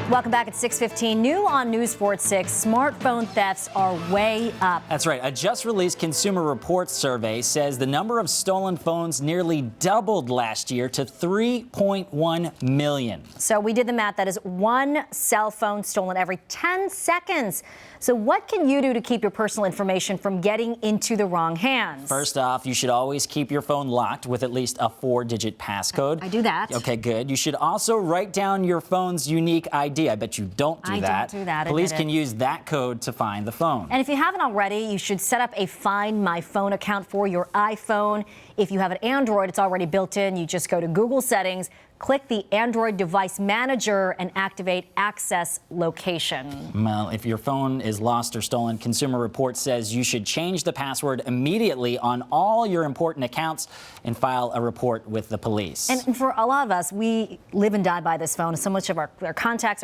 Welcome back at 6:15. New on News 4 at 6, smartphone thefts are way up. That's right. A just-released Consumer Reports survey says the number of stolen phones nearly doubled last year to 3.1 million. So we did the math. That is one cell phone stolen every 10 seconds. So what can you do to keep your personal information from getting into the wrong hands? First off, you should always keep your phone locked with at least a 4-digit passcode. I do that. Okay, good. You should also write down your phone's unique ID. I bet you don't do that. I don't do that. Police can use that code to find the phone. And if you haven't already, you should set up a Find My Phone account for your iPhone. If you have an Android, it's already built in. You just go to Google Settings, click the Android Device Manager, and activate Access Location. Well, if your phone is lost or stolen, Consumer Reports says you should change the password immediately on all your important accounts and file a report with the police. And for a lot of us, we live and die by this phone. So much of our contacts,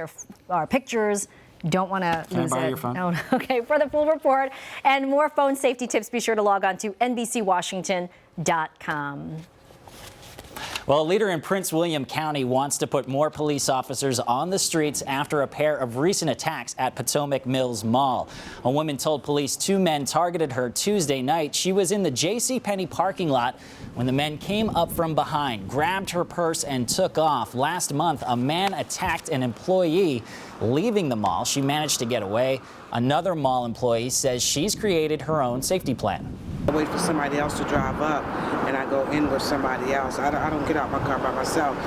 our pictures, don't want to lose it. Can I borrow your phone? No. Okay, for the full report and more phone safety tips, be sure to log on to NBCWashington.com. Well, a leader in Prince William County wants to put more police officers on the streets after a pair of recent attacks at Potomac Mills Mall. A woman told police 2 men targeted her Tuesday night. She was in the JCPenney parking lot when the men came up from behind, grabbed her purse, and took off. Last month, a man attacked an employee leaving the mall. She managed to get away. Another mall employee says she's created her own safety plan. I wait for somebody else to drive up, and I go in with somebody else. I don't get out my car by myself.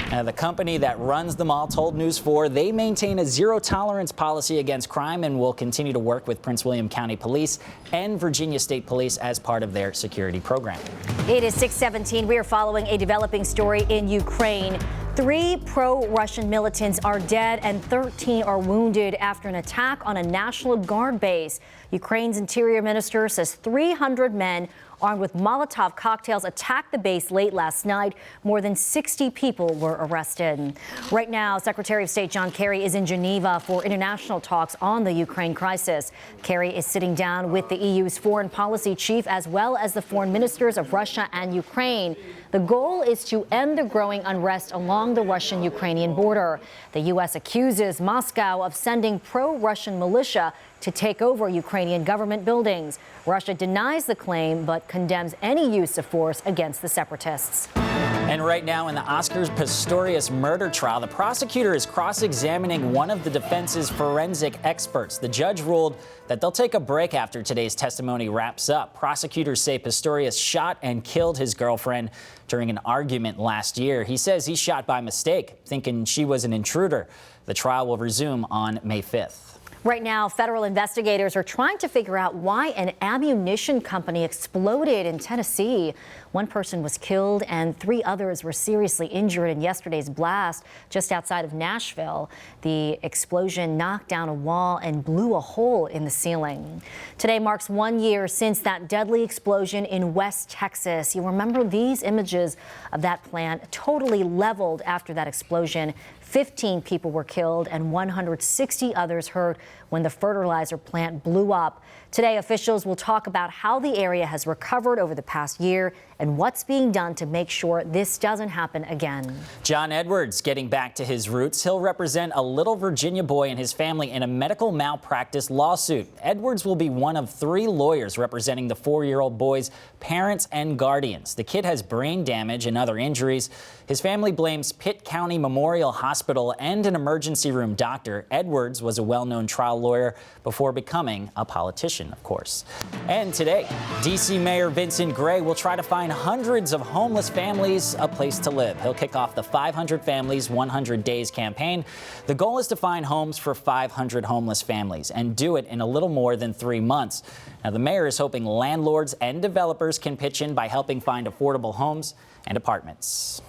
The company that runs the mall told News 4 they maintain a zero-tolerance policy against crime and will continue to work with Prince William County Police and Virginia State Police as part of their security program. It is 6:17. We are following a developing story in Ukraine. 3 pro-Russian militants are dead and 13 are wounded after an attack on a National Guard base. Ukraine's interior minister says 300 men armed with Molotov cocktails attacked the base late last night. More than 60 people were arrested. Right now, Secretary of State John Kerry is in Geneva for international talks on the Ukraine crisis. Kerry is sitting down with the EU's foreign policy chief as well as the foreign ministers of Russia and Ukraine. The goal is to end the growing unrest along the Russian-Ukrainian border. The U.S. accuses Moscow of sending pro-Russian militia to take over Ukrainian government buildings. Russia denies the claim but condemns any use of force against the separatists. And right now in the Oscar Pistorius murder trial, the prosecutor is cross-examining one of the defense's forensic experts. The judge ruled that they'll take a break after today's testimony wraps up. Prosecutors say Pistorius shot and killed his girlfriend during an argument last year. He says he shot by mistake, thinking she was an intruder. The trial will resume on May 5th. Right now, federal investigators are trying to figure out why an ammunition company exploded in Tennessee. One person was killed and 3 others were seriously injured in yesterday's blast just outside of Nashville. The explosion knocked down a wall and blew a hole in the ceiling. Today marks 1 year since that deadly explosion in West Texas. You remember these images of that plant totally leveled after that explosion. 15 people were killed and 160 others hurt when the fertilizer plant blew up. Today, officials will talk about how the area has recovered over the past year and what's being done to make sure this doesn't happen again. John Edwards getting back to his roots. He'll represent a little Virginia boy and his family in a medical malpractice lawsuit. Edwards will be one of 3 lawyers representing the 4-year-old boy's parents and guardians. The kid has brain damage and other injuries. His family blames Pitt County Memorial Hospital and an emergency room doctor. Edwards was a well-known trial lawyer before becoming a politician, of course. And today, D.C. Mayor Vincent Gray will try to find hundreds of homeless families a place to live. He'll kick off the 500 Families 100 Days campaign. The goal is to find homes for 500 homeless families and do it in a little more than 3 months. Now, the mayor is hoping landlords and developers can pitch in by helping find affordable homes and apartments.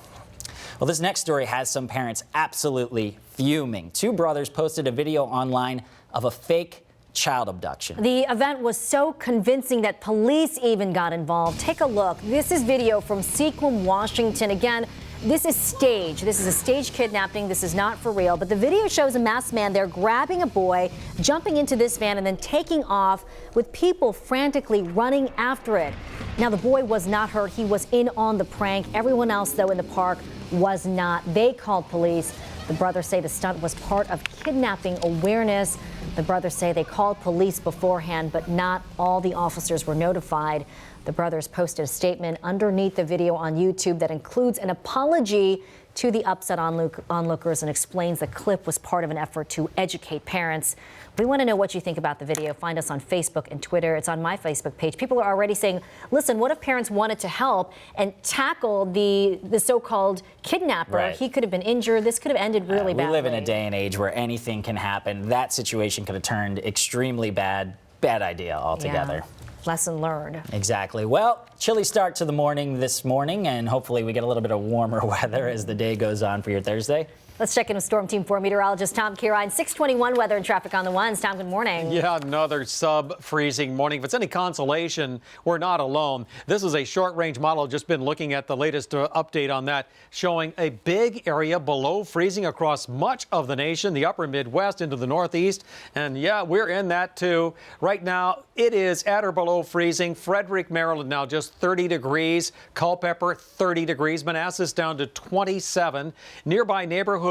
Well, this next story has some parents absolutely fuming. 2 brothers posted a video online of a fake child abduction. The event was so convincing that police even got involved. Take a look. This is video from Sequim, Washington. Again, this is staged. This is a staged kidnapping. This is not for real. But the video shows a masked man there grabbing a boy, jumping into this van, and then taking off with people frantically running after it. Now, the boy was not hurt. He was in on the prank. Everyone else, though, in the park was not. They called police. The brothers say the stunt was part of kidnapping awareness. The brothers say they called police beforehand, but not all the officers were notified. The brothers posted a statement underneath the video on YouTube that includes an apology to the upset onlookers and explains the clip was part of an effort to educate parents. We want to know what you think about the video. Find us on Facebook and Twitter. It's on my Facebook page. People are already saying, listen, what if parents wanted to help and tackle the so-called kidnapper? Right. He could have been injured. This could have ended really badly. We live in a day and age where anything can happen. That situation could have turned extremely bad. Bad idea altogether. Yeah. Lesson learned. Exactly. Well, chilly start to the morning this morning, and hopefully we get a little bit of warmer weather as the day goes on for your Thursday. Let's check in with Storm Team 4 meteorologist Tom Kirine. 621 weather and traffic on the ones. Tom, good morning. Yeah, another sub-freezing morning. If it's any consolation, we're not alone. This is a short-range model. Just been looking at the latest update on that, showing a big area below freezing across much of the nation, the upper Midwest into the Northeast. And yeah, we're in that too. Right now, it is at or below freezing. Frederick, Maryland now just 30 degrees. Culpeper, 30 degrees. Manassas down to 27. Nearby neighborhoods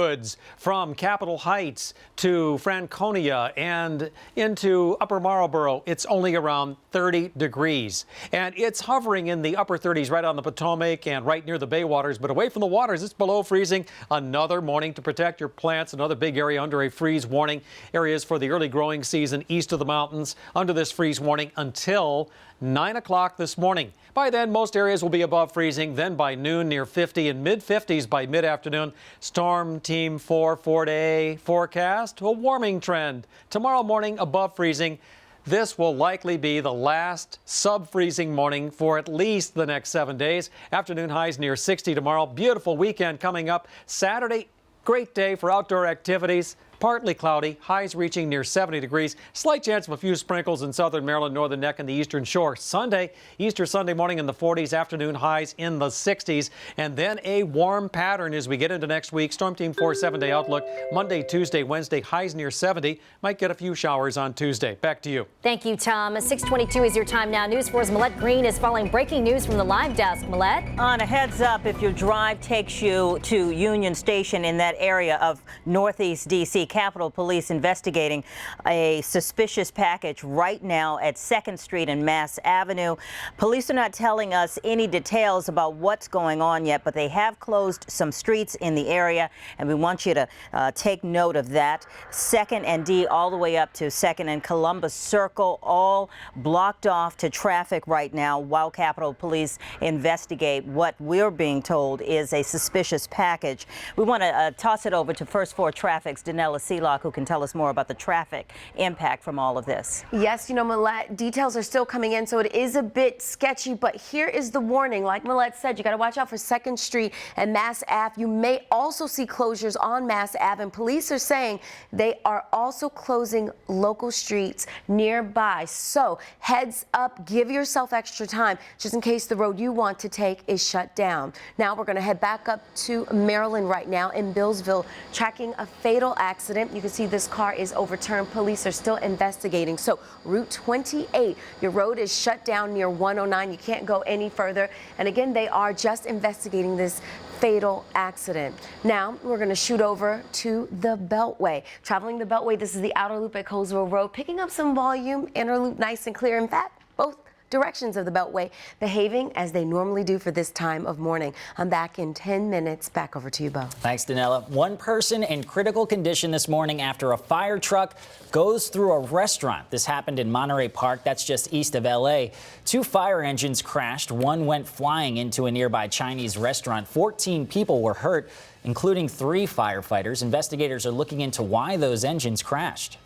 from Capitol Heights to Franconia and into Upper Marlboro, it's only around 30 degrees. And it's hovering in the upper 30s right on the Potomac and right near the bay waters. But away from the waters, it's below freezing. Another morning to protect your plants. Another big area under a freeze warning. Areas for the early growing season east of the mountains under this freeze warning until 9 o'clock this morning. By then, most areas will be above freezing. Then by noon, near 50 and mid-50s by mid-afternoon. Storm Team 4 4-day forecast, a warming trend. Tomorrow morning, above freezing. This will likely be the last sub-freezing morning for at least the next 7 days. Afternoon highs near 60 tomorrow. Beautiful weekend coming up. Saturday, great day for outdoor activities. Partly cloudy, highs reaching near 70 degrees. Slight chance of a few sprinkles in southern Maryland, northern neck, and the eastern shore. Sunday, Easter Sunday morning in the 40s, afternoon highs in the 60s. And then a warm pattern as we get into next week. Storm Team 4 7-day outlook. Monday, Tuesday, Wednesday, highs near 70. Might get a few showers on Tuesday. Back to you. Thank you, Tom. 6:22 is your time now. News 4's Millette Green is following breaking news from the live desk. Millette? On a heads up, if your drive takes you to Union Station in that area of Northeast D.C., Capitol Police investigating a suspicious package right now at 2nd Street and Mass Avenue. Police are not telling us any details about what's going on yet, but they have closed some streets in the area, and we want you to take note of that. 2nd and D all the way up to 2nd and Columbus Circle, all blocked off to traffic right now while Capitol Police investigate what we're being told is a suspicious package. We want to toss it over to First 4 Traffic's Danella Seelock, who can tell us more about the traffic impact from all of this. Yes, you know, Millette, details are still coming in, so it is a bit sketchy, but here is the warning. Like Millette said, you got to watch out for 2nd Street and Mass Ave. You may also see closures on Mass Ave, and police are saying they are also closing local streets nearby. So heads up, give yourself extra time just in case the road you want to take is shut down. Now we're going to head back up to Maryland right now in Billsville, tracking a fatal accident. You can see this car is overturned. Police are still investigating. So Route 28, your road is shut down near 109. You can't go any further. And again, they are just investigating this fatal accident. Now we're going to shoot over to the Beltway. Traveling the Beltway, this is the outer loop at Colesville Road, picking up some volume, inner loop nice and clear. In fact, both directions of the Beltway behaving as they normally do for this time of morning. I'm back in 10 minutes. Back over to you, Bo. Thanks, Danella. One person in critical condition this morning after a fire truck goes through a restaurant. This happened in Monterey Park. That's just east of L.A. 2 fire engines crashed. One went flying into a nearby Chinese restaurant. 14 people were hurt, including 3 firefighters. Investigators are looking into why those engines crashed.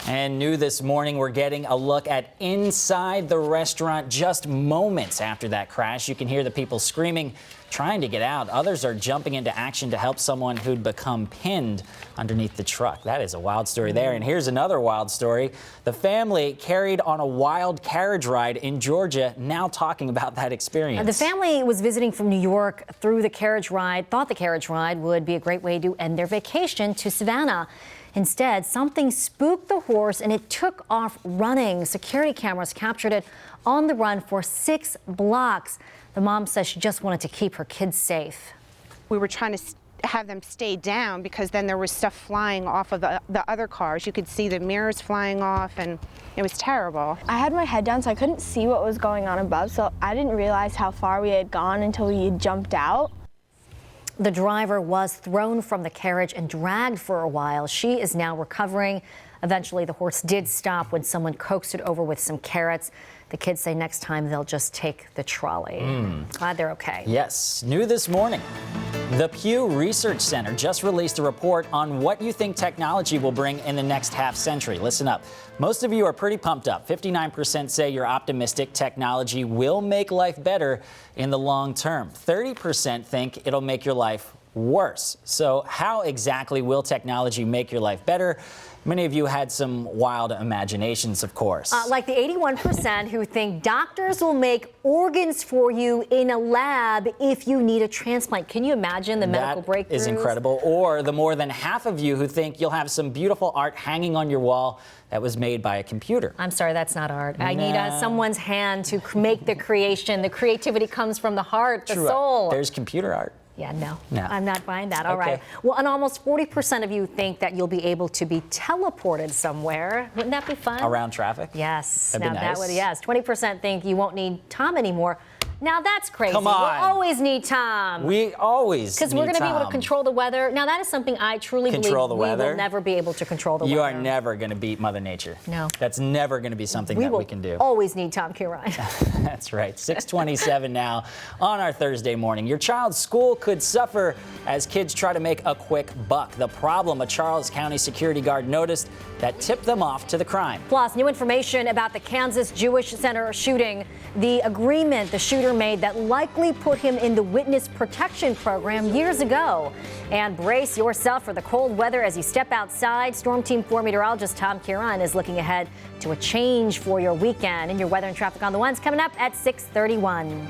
And new this morning, we're getting a look at inside the restaurant just moments after that crash. You can hear the people screaming, trying to get out. Others are jumping into action to help someone who'd become pinned underneath the truck. That is a wild story there. And here's another wild story. The family carried on a wild carriage ride in Georgia, now talking about that experience. The family was visiting from New York through the carriage ride, thought the carriage ride would be a great way to end their vacation to Savannah. Instead, something spooked the horse horse and it took off running. Security cameras captured it on the run for 6 blocks. The mom says she just wanted to keep her kids safe. We were trying to have them stay down because then there was stuff flying off of the other cars. You could see the mirrors flying off, and it was terrible. I had my head down, so I couldn't see what was going on above, so I didn't realize how far we had gone until we had jumped out. The driver was thrown from the carriage and dragged for a while. She is now recovering. Eventually, the horse did stop when someone coaxed it over with some carrots. The kids say next time they'll just take the trolley. Glad they're okay. Yes, new this morning. The Pew Research Center just released a report on what you think technology will bring in the next half century. Listen up. Most of you are pretty pumped up. 59% say you're optimistic technology will make life better in the long term. 30% think it'll make your life worse. So how exactly will technology make your life better? Many of you had some wild imaginations, of course. Like the 81% who think doctors will make organs for you in a lab if you need a transplant. Can you imagine the medical breakthroughs? That is incredible. Or the more than half of you who think you'll have some beautiful art hanging on your wall that was made by a computer. I'm sorry, that's not art. I need someone's hand to make the creation. The creativity comes from the heart, the soul. There's computer art. Yeah, no, No. I'm not buying that. All Okay. right. Well, and almost 40% of you think that you'll be able to be teleported somewhere. Wouldn't that be fun? Around traffic? Yes. That'd be Now that nice. would, yes. 20% think you won't need Tom anymore. Now that's crazy. Come on. We'll always need Tom. We always Because we're going to be able to control the weather. Now that is something I truly Control believe the we weather? will never be able to control the You weather. are never going to beat Mother Nature. No. That's never going to be something We that will we can do. always need Tom Kieran. That's right. 6:27 now on our Thursday morning. Your child's school could suffer as kids try to make a quick buck. The problem, a Charles County security guard noticed that tipped them off to the crime. Plus, new information about the Kansas Jewish Center shooting. The agreement the shooter made that likely put him in the witness protection program years ago. And brace yourself for the cold weather as you step outside. Storm Team 4 meteorologist Tom Kieran is looking ahead to a change for your weekend. And your weather and traffic on the ones coming up at 6:31.